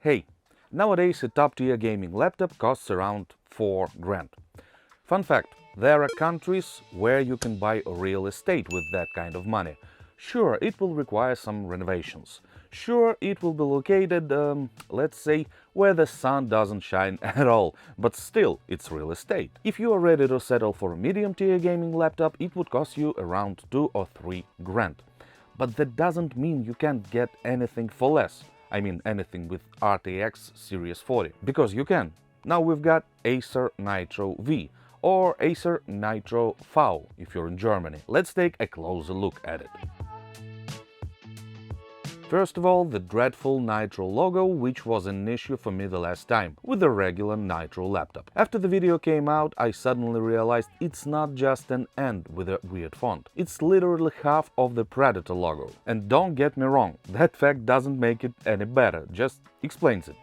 Hey, nowadays a top-tier gaming laptop costs around 4 grand. Fun fact, there are countries where you can buy a real estate with that kind of money. Sure, it will require some renovations. Sure, it will be located, let's say, where the sun doesn't shine at all, but still, it's real estate. If you are ready to settle for a medium-tier gaming laptop, it would cost you around 2 or 3 grand. But that doesn't mean you can't get anything for less. I mean anything with RTX Series 40. Because you can. Now we've got Acer Nitro V or Acer Nitro V if you're in Germany. Let's take a closer look at it. First of all, the dreadful Nitro logo, which was an issue for me the last time, with a regular Nitro laptop. After the video came out, I suddenly realized it's not just an N with a weird font. It's literally half of the Predator logo. And don't get me wrong, that fact doesn't make it any better, just explains it.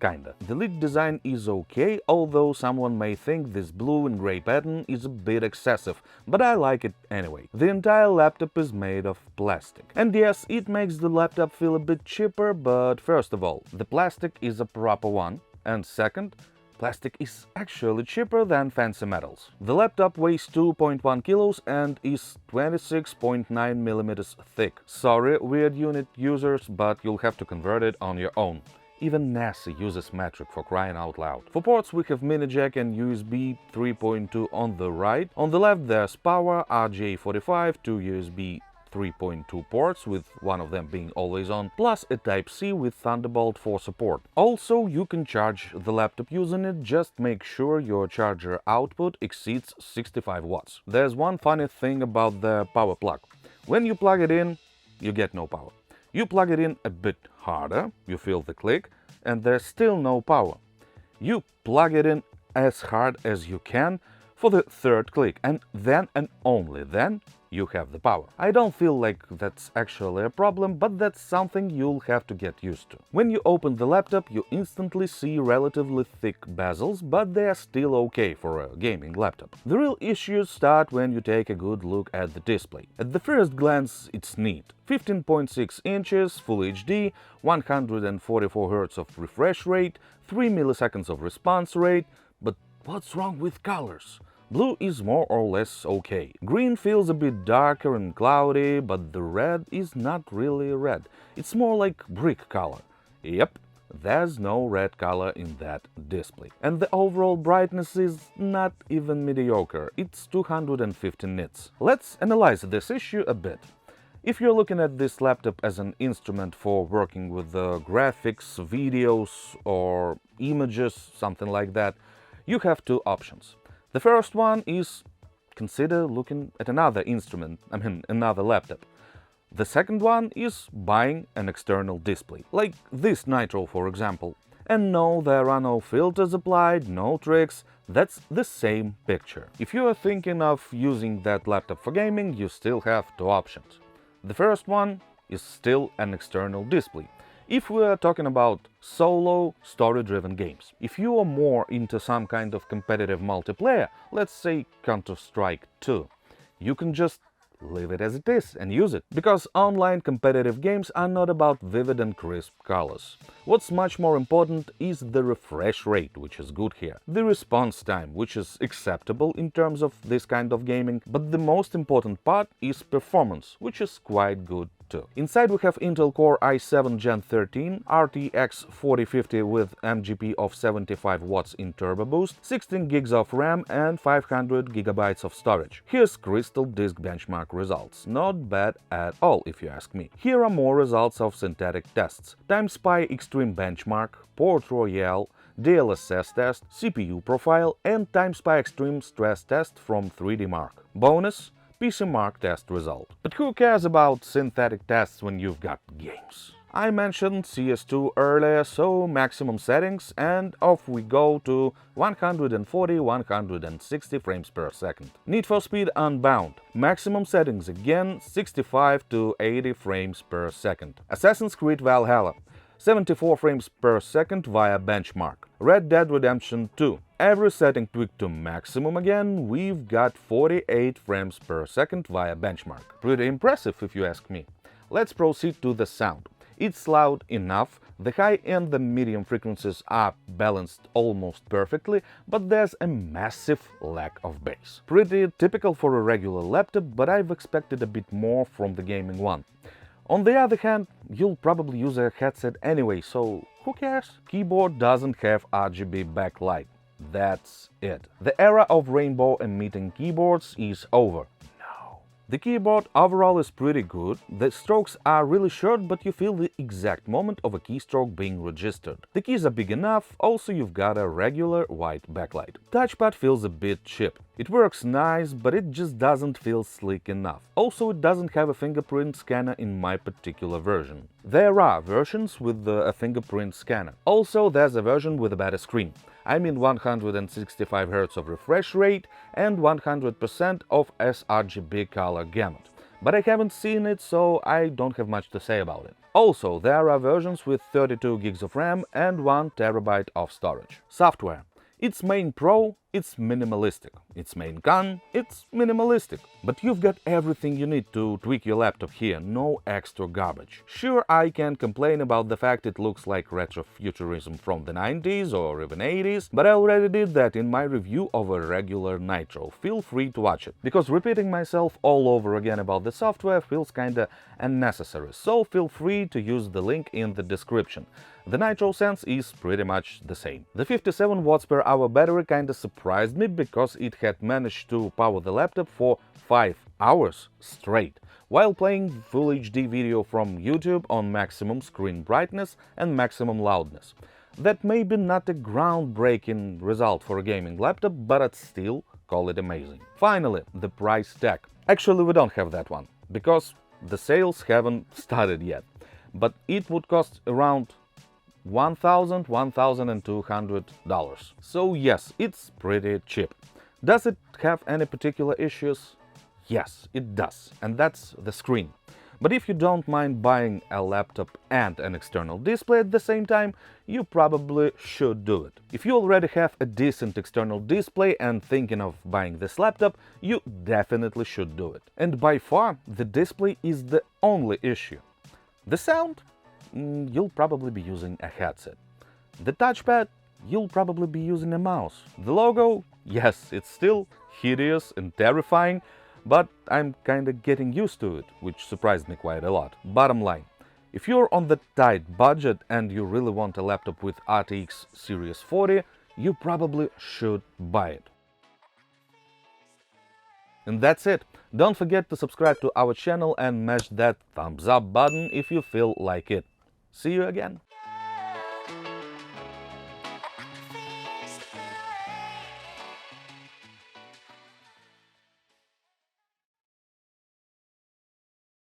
Kinda. The lead design is okay, although someone may think this blue and grey pattern is a bit excessive, but I like it anyway. The entire laptop is made of plastic. And yes, it makes the laptop feel a bit cheaper, but first of all, the plastic is a proper one, and second, plastic is actually cheaper than fancy metals. The laptop weighs 2.1 kilos and is 26.9 millimeters thick. Sorry, weird unit users, but you'll have to convert it on your own. Even NASA uses metric, for crying out loud. For ports we have mini jack and USB 3.2 on the right. On the left there's power, RJ45, two USB 3.2 ports, with one of them being always on, plus a Type-C with Thunderbolt for support. Also, you can charge the laptop using it, just make sure your charger output exceeds 65 watts. There's one funny thing about the power plug. When you plug it in, you get no power. You plug it in a bit harder, you feel the click, and there's still no power. You plug it in as hard as you can for the third click, and then and only then you have the power. I don't feel like that's actually a problem, but that's something you'll have to get used to. When you open the laptop, you instantly see relatively thick bezels, but they are still okay for a gaming laptop. The real issues start when you take a good look at the display. At the first glance, it's neat. 15.6 inches, Full HD, 144 Hz of refresh rate, 3 milliseconds of response rate, but what's wrong with colors? Blue is more or less okay. Green feels a bit darker and cloudy, but the red is not really red. It's more like brick color. Yep, there's no red color in that display. And the overall brightness is not even mediocre. It's 250 nits. Let's analyze this issue a bit. If you're looking at this laptop as an instrument for working with graphics, videos or images, something like that, you have two options. The first one is consider looking at another instrument, another laptop. The second one is buying an external display, like this Nitro for example. And no, there are no filters applied, no tricks, that's the same picture. If you are thinking of using that laptop for gaming, you still have two options. The first one is still an external display. If we are talking about solo, story-driven games. If you are more into some kind of competitive multiplayer, let's say Counter-Strike 2, you can just leave it as it is and use it. Because online competitive games are not about vivid and crisp colors. What's much more important is the refresh rate, which is good here. The response time, which is acceptable in terms of this kind of gaming. But the most important part is performance, which is quite good too. Inside we have Intel Core i7 Gen 13, RTX 4050 with MGP of 75 watts in Turbo Boost, 16 gigs of RAM and 500 gigabytes of storage. Here's Crystal Disk benchmark results. Not bad at all, if you ask me. Here are more results of synthetic tests. TimeSpy Extreme Benchmark, Port Royale, DLSS test, CPU profile and TimeSpy Extreme Stress Test from 3D Mark. Bonus: PC Mark test result. But who cares about synthetic tests when you've got games? I mentioned CS2 earlier, so maximum settings, and off we go to 140-160 frames per second. Need for Speed Unbound. Maximum settings again, 65 to 80 frames per second. Assassin's Creed Valhalla. 74 frames per second via benchmark. Red Dead Redemption 2. Every setting tweaked to maximum again, we've got 48 frames per second via benchmark. Pretty impressive if you ask me. Let's proceed to the sound. It's loud enough, the high and the medium frequencies are balanced almost perfectly, but there's a massive lack of bass. Pretty typical for a regular laptop, but I've expected a bit more from the gaming one. On the other hand, you'll probably use a headset anyway, so who cares? Keyboard doesn't have RGB backlight. That's it. The era of rainbow-emitting keyboards is over. The keyboard overall is pretty good, the strokes are really short, but you feel the exact moment of a keystroke being registered. The keys are big enough, also you've got a regular white backlight. Touchpad feels a bit cheap. It works nice, but it just doesn't feel sleek enough. Also, it doesn't have a fingerprint scanner in my particular version. There are versions with a fingerprint scanner. Also, there's a version with a better screen. I mean 165 Hz of refresh rate and 100% of sRGB color gamut. But I haven't seen it, so I don't have much to say about it. Also, there are versions with 32 gigs of RAM and 1 TB of storage. Software. Its main pro, it's minimalistic. Its main con, it's minimalistic. But you've got everything you need to tweak your laptop here, no extra garbage. Sure, I can complain about the fact it looks like retrofuturism from the 90s or even 80s, but I already did that in my review of a regular Nitro. Feel free to watch it, because repeating myself all over again about the software feels kinda unnecessary, so feel free to use the link in the description. The Nitro Sense is pretty much the same. The 57 watts per hour battery kinda surprised me because it had managed to power the laptop for 5 hours straight, while playing Full HD video from YouTube on maximum screen brightness and maximum loudness. That may be not a groundbreaking result for a gaming laptop, but I'd still call it amazing. Finally, the price tag. Actually, we don't have that one, because the sales haven't started yet, but it would cost around $1,200. So yes, it's pretty cheap. Does it have any particular issues? Yes, it does, and that's the screen. But if you don't mind buying a laptop and an external display at the same time, you probably should do it. If you already have a decent external display and thinking of buying this laptop, you definitely should do it. And by far, the display is the only issue. The sound? You'll probably be using a headset. The touchpad? You'll probably be using a mouse. The logo? Yes, it's still hideous and terrifying, but I'm kinda getting used to it, which surprised me quite a lot. Bottom line, if you're on the tight budget and you really want a laptop with RTX Series 40, you probably should buy it. And that's it. Don't forget to subscribe to our channel and mash that thumbs up button if you feel like it. See you again!